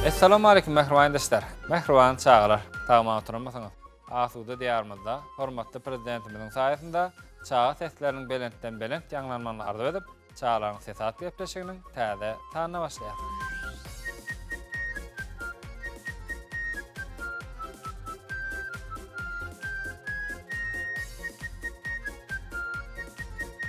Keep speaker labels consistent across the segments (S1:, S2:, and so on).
S1: Assalamu alaykum mehriban dostlar. Mehriban çağlar. Tamam oturmasyňyz. Asuda diýarmyzda hormatly prezidentimiziň saýatynda çağa sesleriniň belentden belent ýanglanmagyny arzu edip, çağlaryň sesat ýepleşiginiň täze tanyna başlaýar.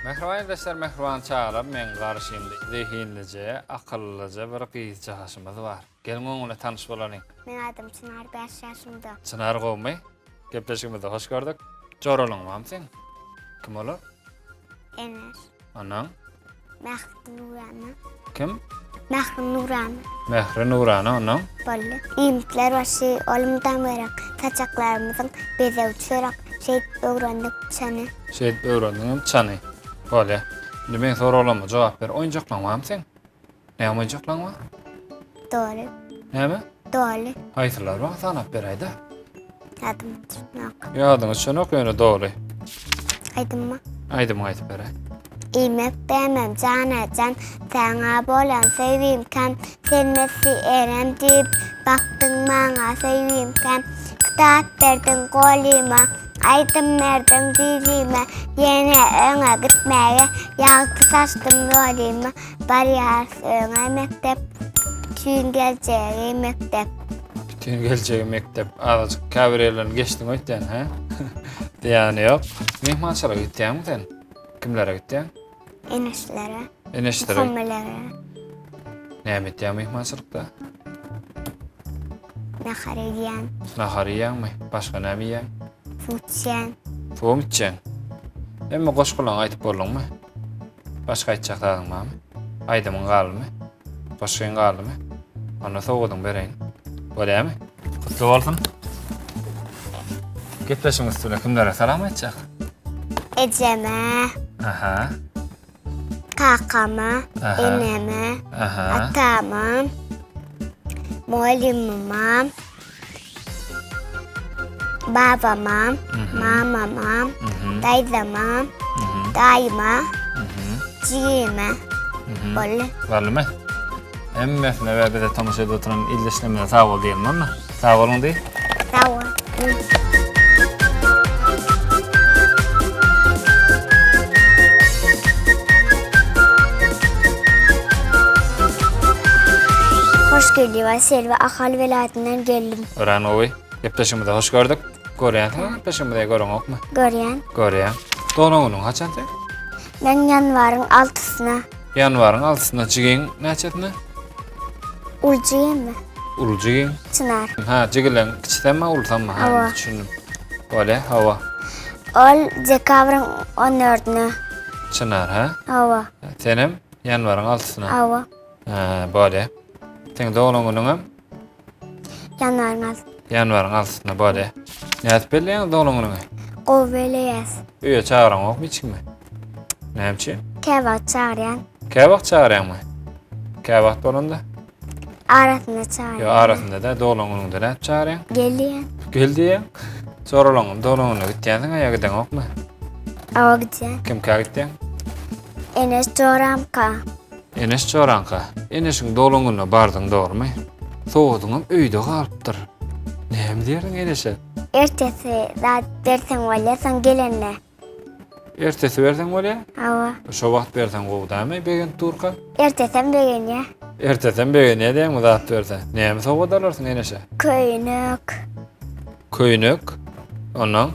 S1: Mehriban dostlar, mehriban çağlar, men garşymda zehinlice, akyllyca bir gyzjak haşymyz bar. Gelin oňla tanyş bolanyň.
S2: Men adım Çınar, 5 yaşımda.
S1: Çınar gowmy, gepleşigimizde hoş gördük. Jorolanyňam sen? Kim bolar?
S2: Enes.
S1: Anaň?
S2: Mehnurana.
S1: Kim?
S2: Mehnurana.
S1: Mehri Nurana anaň?
S2: Bolle. İmtler başı olumdan verak. Taçaklarımızın bezewçi verak. Şehit öğrendik çany.
S1: Şehit öwrendiňim çany. Bole. Indi men soralama jogap ber. Oýunjaklaňam sen? Näme oýunjaklaň bar?
S2: Doğru.
S1: Näme?
S2: Doğru.
S1: Aýtlar bar, sanap ber aýda.
S2: Adım Çınar.
S1: Ýadyňyz şonok ýöne dogry.
S2: Aydın mı?
S1: Aýdym aýdyp ber.
S2: İmek demem can sana bolan sevimken senmesi erem deyip baktın bana sevimken kitap verdin kolima aydım verdin dilime yine öne gitmeye yaktı saçtım yolima bariyar öne mektep tüm geleceği mektep.
S1: Bütün geleceği mektep azıcık kavrelerini geçtin öýtden ha? Diýany ýok. Mehmançylyga gitdiňmi sen? Kimlere gitdiň?
S2: Eneşlere,
S1: Eneşlere.
S2: kommelere,
S1: Näme etdiň mehmançylykda?
S2: nahariyen,
S1: Nahar ýýäňmi? Başga näme ýýäň?
S2: futyen,
S1: Soğum içeceksin. Emmi goşgulan aýtyp boldyňmy? Başga aýtjaklaryň barmy? Aýdymyň galymy? Başgaň galymy? Ana soğudyň bereýin. Bolýarmy? Kutly bolsun. Gepleşiňiz üstüne kimlere salam aýtjak?
S2: eceme,
S1: Aha.
S2: kakama,
S1: Aha.
S2: eneme,
S1: Aha.
S2: atama, muallimama, babama, mamama, dayzama, dayıma, cigime, bolle.
S1: Barlymy? Emmesine we bize tamaşa edip oturan ildeşlemine sağ bol diýelim ama. Sağ bolun diýip.
S2: Sağ ol. Hoş geldin Selvi, Akal velayetinden geldim.
S1: Ören owy. Gepleşigimizde hoş gördük. Görýän, gepleşigimizde görüňokmy?
S2: Görýän.
S1: Görýän. Doğruňyň haçan sen?
S2: Ben yanvarın altısına.
S1: Yanwaryň altysynda jigiň näçetini?
S2: Ulcuyum mu?
S1: Uljigiň.
S2: Çınar.
S1: Ha, jigilen kiçidenmi ulsanma? Ha,
S2: Hawa.
S1: düşündüm. Bole, hawa.
S2: Ol dekabrın 14'üne.
S1: Çınar ha?
S2: Hava.
S1: Senem yanwaryň altysyna.
S2: Hava.
S1: Ha, bole. Sen doğruňyňam
S2: Yanvarın altı.
S1: yanwaryň altysyna bole. Näçe belleň doğruňyň?
S2: Qoveleyes.
S1: Öýe çağıraňok içimi? Näçe?
S2: Kevat çağıran.
S1: Käbaq çağıraňmy? Käbaq bolanda?
S2: Arasında çağıran.
S1: Yo, arasynda da doğruňyňda näçe çağıraň?
S2: Geliyen.
S1: Geldi. Soralaňym doğruňyna gitdiňiň ýa gideňokmy?
S2: Hava gidecek.
S1: Kim gitdiň?
S2: Enes Çoramka.
S1: Enes Çoranka. Enes'in doğruňyna bardyň dogrymy? Soğudyňam öýde galypdyr. Näme diýerdiň Enes'e?
S2: Ertesi zat dersen valla sen gelenle.
S1: Ertesi berseň bolýa?
S2: Hava.
S1: Şo wagt berseň gowdamy begen turka?
S2: Ertesen begen ya.
S1: Ertesen begen nädäň zat berse? Näme sowgadalarsyň Enes'e?
S2: Köynük.
S1: Köýnük. Onaň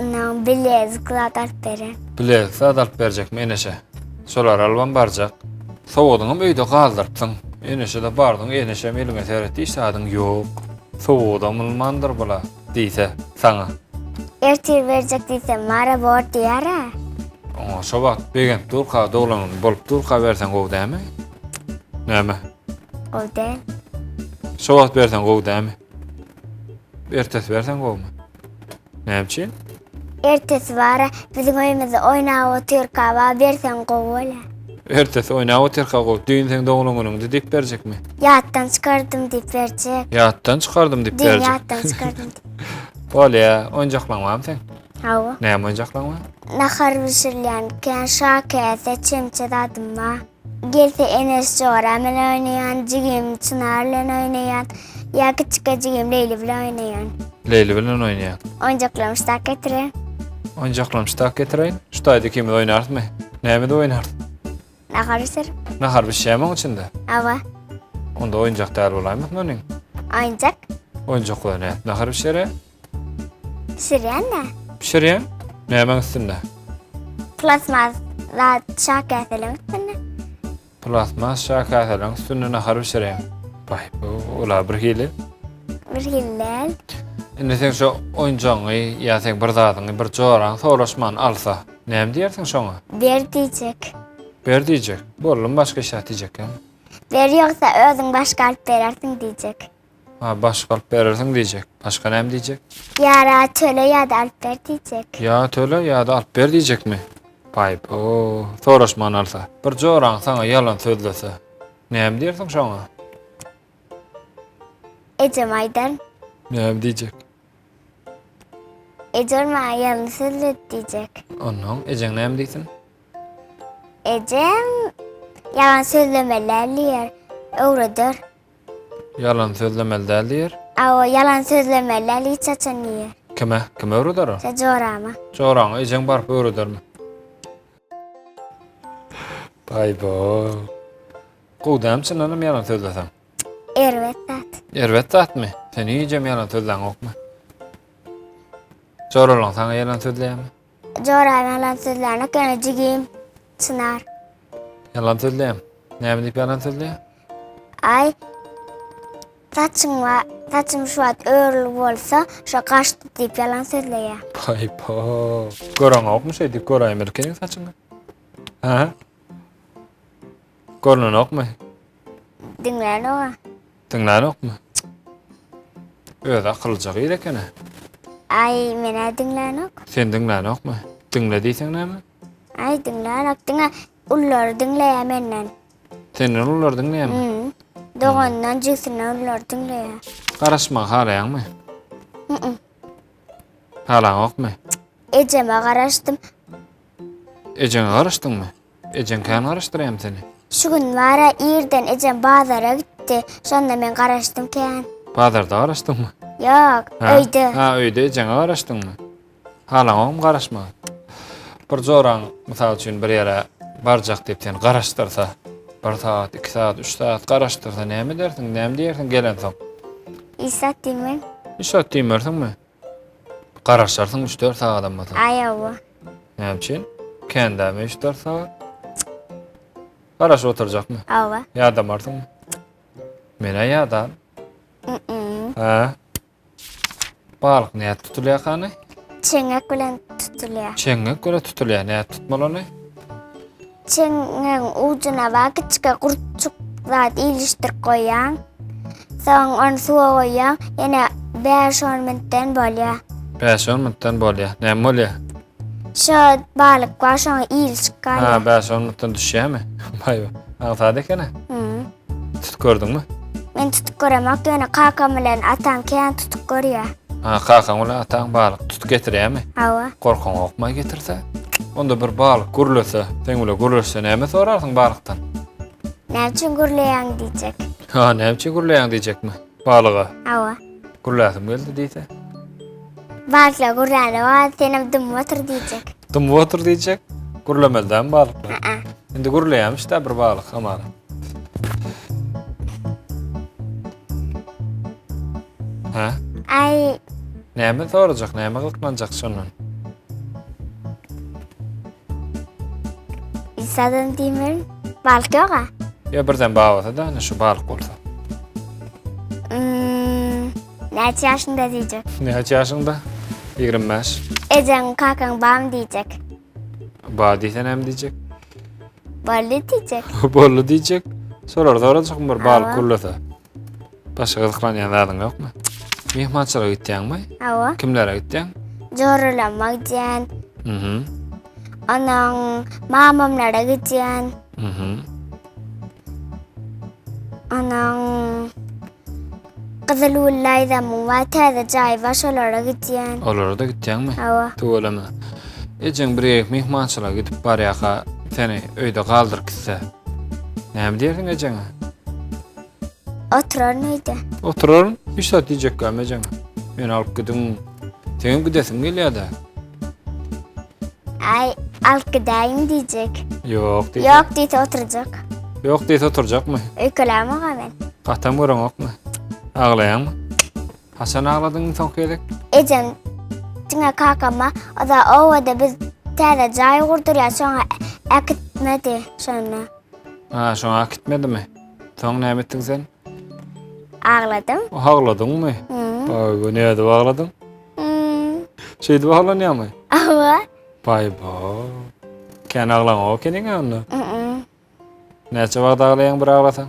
S2: Ondan bilezikler beren.
S1: bilek sadalp berjekmi Enes'e? Şolar alban barjak. Soğudyňam öýde galdyrypsyň. Enes'e de bardyň, Enes'e meliňe seretdi, işadyň ýok. Soğudam ulmandyr bula, diýse saňa.
S2: Ertir verecek diysem mara bor diyar ha.
S1: Oňa şo wagt begen turka doglanan bolup turka berseň gowdamy? Näme?
S2: O değil.
S1: Şo wagt berseň gowdamy? Ertesi berseň gowmy? Näme üçin?
S2: Ertesi var bizim oyumuzda oynayıp oturka var versen kovola.
S1: Ertesi oynap oturka gow, düýünseň doglanyňdy dip berjekmi?
S2: Yattan çıkardım deyip verecek.
S1: Ýatdan çykardım dip berjek.
S2: Yattan çıkardım deyip.
S1: Bolýa, oýunjaklanmam sen?
S2: Hava.
S1: Näme oýunjaklanma?
S2: Nahar pişirilen ken şakete çemçe dadım var. Gelse Enes Çoğramen oynayan, Cigim Çınar'la oynayan, ya küçük Cigim Leyli bile oynayan.
S1: Leyli bilen oynayan.
S2: Oyuncaklarımı tak getirin.
S1: Oyuncaklarımı tak getireyin. Şutayda kimi oynard mı? Näme de oynard?
S2: Ne karışır?
S1: Nahar bir şey mi içinde?
S2: Ava.
S1: Onda oyuncak däl bolaymy munyň?
S2: Oyuncak.
S1: Oyuncaklar ne? Nahar bir şey?
S2: Şiryan ne?
S1: Pişirýän? Näme üstünde?
S2: Plasmaz. La çak etelim üstüne.
S1: Plasma şakatlaryň üstünde nahar bir şey. Bay, bu ola bir hili.
S2: Bir hillel.
S1: Indi sen şu oyuncagy ya sen bir zadyň bir joraň soraşman alsa, näme diýersiň şoňa?
S2: Bir diyecek.
S1: Ber diýjek. Bollum başga şäht diýjek.
S2: Bir yoksa özün başka alıp verersin diyecek.
S1: Ha, başga alyp berersiň diýjek. Başga näme diýjek?
S2: Yara töle ya da alıp ver diyecek.
S1: Ya töle ya da alyp ber diýjekmi? Bay, o soraşman alsa. Bir joraň sana yalan sözlese, näme diýersiň şoňa?
S2: Ecem Aydar.
S1: Näme diýjek?
S2: Ecem yalan sözlü diyecek.
S1: Onuň ejeň näme diýsin?
S2: Ecem yalan sözlemelerliyer. Öwredir.
S1: Yalan sözlemeli däl diýer.
S2: Awa yalan sözlemelerli çaçanýar.
S1: Kime? Kime öwredär o?
S2: Çajorama.
S1: Joraň ejeň barp öwredermi? Bay bo. Gudam çynanam yalan sözlesem.
S2: Ervet tat.
S1: Erwet tatmy? Sen iýejem yalan sözleň okmy? Joralan sana yalan sözleýärmi?
S2: Jorama yalan sözlerini kene Cigim Çınar.
S1: Yalan sözleýär. Näme diýip yalan sözleýär?
S2: Ay saçım şu an örül bolsa şu kaçtı deyip yalan sözleýär.
S1: Bay bo. Goraň okmy şey diýip goraýym erkeniň saçyňy? Ha? Gornan okmy?
S2: Dinleyen oğa.
S1: Diňlän okmy? Öýde akyljaky ýerekene.
S2: Ay mene dinleyen ok.
S1: Sen diňlän okmy? Diňle diýseň näme?
S2: Ay dinleyen ok. Dinle ullar dinleýär menden.
S1: Senin ular diňleýärmi?
S2: Doğandan cüksünden ullar dinleýär.
S1: Garaşma halaýanmy? Halaň okmy?
S2: Eceme garaşdym.
S1: Ejeňe garaşdyňmy? Ejeň kan garaşdyrýam seni.
S2: Şu gün vara ýerden ecem bazara gitdi. Şonda men garaşdym ken.
S1: Bazarda garaşdyňmy?
S2: Yok, öýde.
S1: Ha, öýde ejeňe garaşdyňmy? Halaň okmy garaşma? Bir joraň mysal üçin bir ýere barjak diýip sen garaşdyrsa, 1 saat, 2 saat, 3 saat garaşdyrsa näme dersiň? Näme diýersiň gelen soň?
S2: İsat diýmen.
S1: Işat diýmersiňmi? Garaşarsyň 3-4 saatdan masal.
S2: Ayawa.
S1: Näme üçin? Kendäme 3-4 saat. Garaş oturjakmy?
S2: Awa.
S1: Ýadamarsың? Mene ýadam. Ha. Balyk näde tutulýar kany?
S2: Çeňek bilen tutulýar.
S1: Çeňek göre tutulýar. Näde tutmalany?
S2: Çeňeň ucuna va kiçik gurtçuk zat iliştirip goýan. Soň onu suwa goýan, ýene 5-10 minutdan bolýar.
S1: 5-10 minutdan bolýar. Näme bolýar?
S2: Şu balyk var, şoňa ilişip
S1: Ha,
S2: galýar.
S1: 5-10 minutdan düşýärmi? Baýba. Aňsady ekene? Tut gördüňmi?
S2: Men tutup göremek ýöne kakam bilen atam ken tutup görýär.
S1: Ha, kakaň bilen ataň balyk tutup getirýärmi?
S2: Awa.
S1: Korkaň okmay getirse? Onda bir balyk gurlasa, sen bilen gurlasa näme sorarsyň balykdan?
S2: Näçe gürleýän diýjek.
S1: Ha, näme gurlaýan diýjekmi? Balyga.
S2: Awa.
S1: Gurlasym geldi diýse.
S2: Balykla gürläne wa senem dym otur diýjek.
S1: Dym otur diýjek. Gurlameldan balyklar. Indi gurlaýarmyş da bir balyk amara. Ha?
S2: Ay,
S1: Näme sorajak, näme gyklanjak şondan?
S2: İsadan diýmen. Balyk ýoga.
S1: Ya birden bagata da ana şu balyk bolsa.
S2: Näçe ýaşynda diýjek.
S1: Näçe ýaşyňda? 25.
S2: Ejen kakaň bam diýjek.
S1: Ba diýse näme diýjek?
S2: Bolly diýjek.
S1: Bolly diýjek. Sorajak bir balyk
S2: Awa.
S1: gurlasa. Başga gyklanýan zadyň ýokmy? Mehmançylyga gitdiňmi?
S2: Awa.
S1: Kimlere gitdiň?
S2: Jorulamak diýen. Onaň mamamlara gitdiň. Onaň Kızılullayda muwa täze jaý var, şolara gitdiň.
S1: Olara da gitdiňmi?
S2: Awa.
S1: Tuğulama. Ejen bir mehmançylyga gidip barýaka seni öýde galdyryp gitse. Näme diýerdiň ejeňe?
S2: Oturar neydi?
S1: Oturarım, bir saat diyecek gelmeyeceğim. Ben alıp gidim. Senin gidesin geliyor da.
S2: Ay alıp gideyim diyecek.
S1: Yok deyip.
S2: Yok deyip oturacak.
S1: Yok deyip oturacak mı?
S2: Öyküleme ben.
S1: Kahtan vuran yok mu? Ağlayan mı? Hasan ağladın mı tokyedek?
S2: Ecem cina kakama o da ovada biz tada cay kurduruyor sonra akıtmedi sonra.
S1: Ha, şuna hak gitmedi mi? Son ne ettin sen?
S2: Ağladım.
S1: Ağladın mı? Ay bu neydi ağladın? Şeydi ağlanıyor mu?
S2: Ama.
S1: Bay Ken ağlan o kenin onu. Neçe vaqt ağlayan bir ağlasan?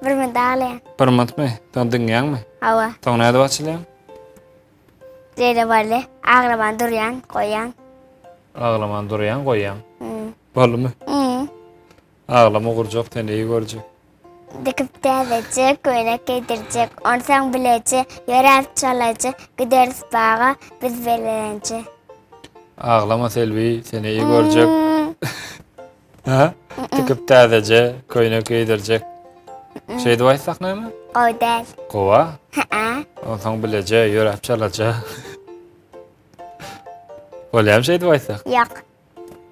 S2: Bir medalya.
S1: Bir mınt mı? Son dinleyen mi?
S2: Hava.
S1: Son neydi başlayan?
S2: Dedi böyle ağlaman duruyan koyan.
S1: Ağlaman duruyan koyan. Balı mı? Ağlama kuracak, teneyi görecek.
S2: Dikip edecek, köylek giydirecek. Onsan bilecek, yöre çalacak, gideriz bağa, biz verilince.
S1: Ağlama Selvi, teneyi görecek. Ha? Dikip edecek, köyüne giydirecek. Şeydi vaysak ne mi?
S2: O değil.
S1: Kova.
S2: Ha.
S1: Onsan bilecek, yöre çalacak. Öyle şeydi vaysak?
S2: Yok.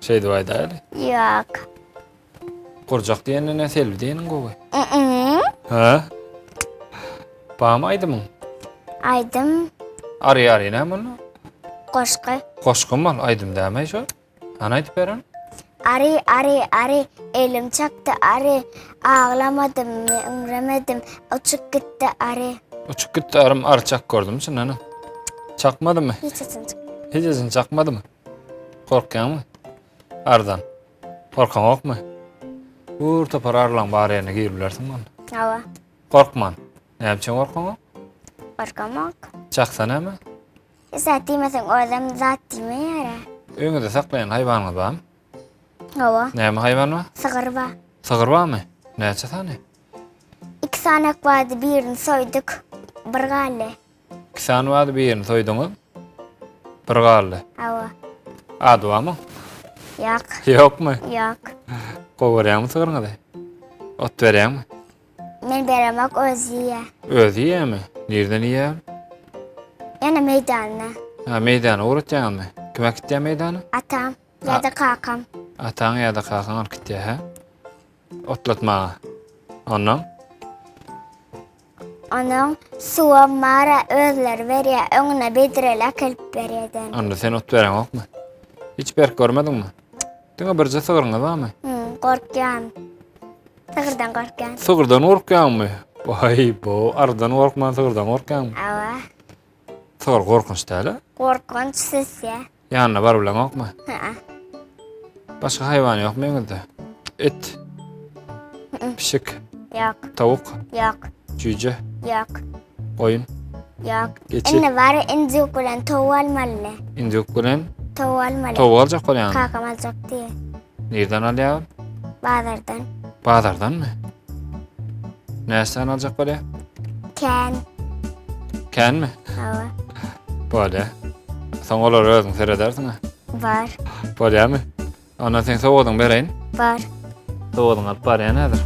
S1: Şeydi vay değil.
S2: Yok.
S1: Kuracak diyenin ne Selvi diyenin kovu. Ha? Bağmaydı mı?
S2: Aydım.
S1: Arı ne bunu?
S2: Koşku.
S1: Koşkun mal, aydım demey şu. Anaydı peren?
S2: Arı. Elim çaktı arı. Ağlamadım, ümremedim. Uçuk gitti arı.
S1: Uçuk gitti arım arçak gördüm sen hanım. Çakmadı mı?
S2: Hiç sesim çıktı.
S1: Hiç sesin çakmadı mı? Korkan mı? Ardan. Korkan yok mu? Vur tapar arlan bari yerine girbilersin bana.
S2: Hava.
S1: Korkman. Ne yapacaksın korkan yok?
S2: Korkamak.
S1: Çaksana mı?
S2: Zat demesen oradan zat deme yara.
S1: Öňüňde saklayan hayvanlar barmy?
S2: Hava.
S1: Näme hayvan var?
S2: Sığırba.
S1: Sığır barmy? Näçe tane?
S2: 2 sanak vardı, birini soyduk. Bir galle.
S1: Kisan vardı bir yerini soýduňyz. Bir galy.
S2: Hava.
S1: Ady barmy?
S2: Yok.
S1: Ýokmy?
S2: Yok.
S1: Gowarýarmy sığırňyzy? Ot berýärmi?
S2: Men beremek özüye.
S1: Özü ýämi? Nerden ýär?
S2: Yana meydana.
S1: Ha, meydana uğratýanmy? Kime gitýär meydana?
S2: Atam ya da kakam.
S1: Ataň ýa-da kakan alyp gitýär, ha? Otlatmaga. Ondan?
S2: Onun suwa mara özler berýär, öňüne bedirele kelip berýärden.
S1: Onda sen ot beren okmy? Hiç berk görmediňmi? Diňe birje sığırňyz barmy?
S2: Korkýan. Sığırdan korkýan.
S1: Sığırdan korkýanmy? Vay bo, ardan korkman sığırdan korkýanmy?
S2: Hava.
S1: Sığır korkunç däl.
S2: Korkunç sesya.
S1: Ýanyna bar bilen okmy?
S2: Ha.
S1: Başga hayvan ýokmy öňünde? Et. Pişik,
S2: Yok.
S1: tawuk,
S2: Yok.
S1: cüce,
S2: Yok.
S1: goýun,
S2: Yok.
S1: geçi,
S2: Enne var inzik bilen tovalmalı.
S1: indik bilen
S2: Tovalmalı.
S1: tawuk aljak bolýan.
S2: Kakam alacak diye.
S1: Nerden alýar?
S2: Bazardan.
S1: Bazardanmy? Näçeden aljak bolýar?
S2: Ken.
S1: Kenmi?
S2: Hava.
S1: Bolýa. Soň olar özüň seredersiň.
S2: Var.
S1: Bolýarmy? Ona sen sowadyň bereýin.
S2: Var.
S1: Sowadyň alyp barýan nädir?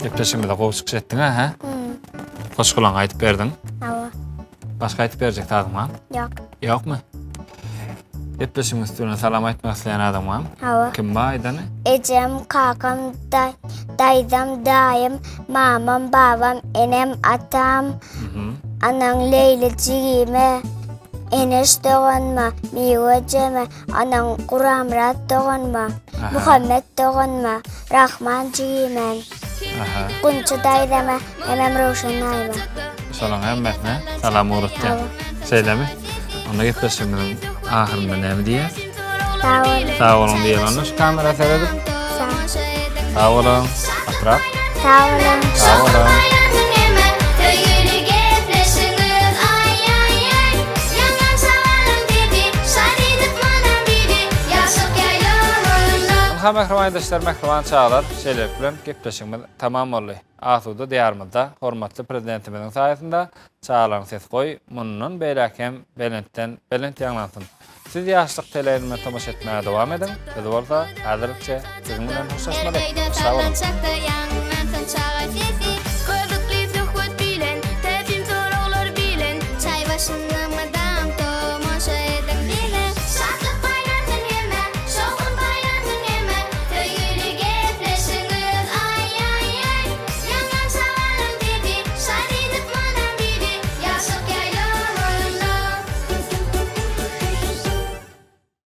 S1: Epleşimde gowuşyk etdiň ha? Goşgulan aýdyp berdiň.
S2: Hava.
S1: Başga aýdyp berjek tadyňma?
S2: Yok.
S1: Ýokmy? Epleşim üstüne salam aýtmak isleýän adam barmy?
S2: Hava.
S1: Kim bar aýdany?
S2: Ecem, kakam, daýdam, daýym, mamam, babam, enem, atam, anam Leylicigime, eneş doğanma, miwejeme, anam Kuramrat doğanma, Muhammed doğanma, Rahman cigimen,
S1: Aha.
S2: Kunçu daýdama, emem Roşanayma.
S1: Salam hemmetne. Salam uğratýan. Seýlemi? Onda epleşimiň ahyrynda näme diýär?
S2: Sağ olun.
S1: Sağ olun diýär. Onda şu kamera seredip. Sağ olun. Atrap.
S2: Sağ olun.
S1: Sağ olun. Ha mehriban ýurtdaşlar, mehriban çağlar, şeýle bilen gepleşigimiz tamam boldy. Asuda diýarymyzda hormatly prezidentimiziň saýatynda çağlaryň ses goý, munun beýlekem belentten belent ýanglansyn. Siz ýaşlyk teleýärme tamaşa etmäge dowam edin. Biz bolsa häzirçe siziň bilen hoşlaşmadyk. Sag bolun.
S3: Çay başında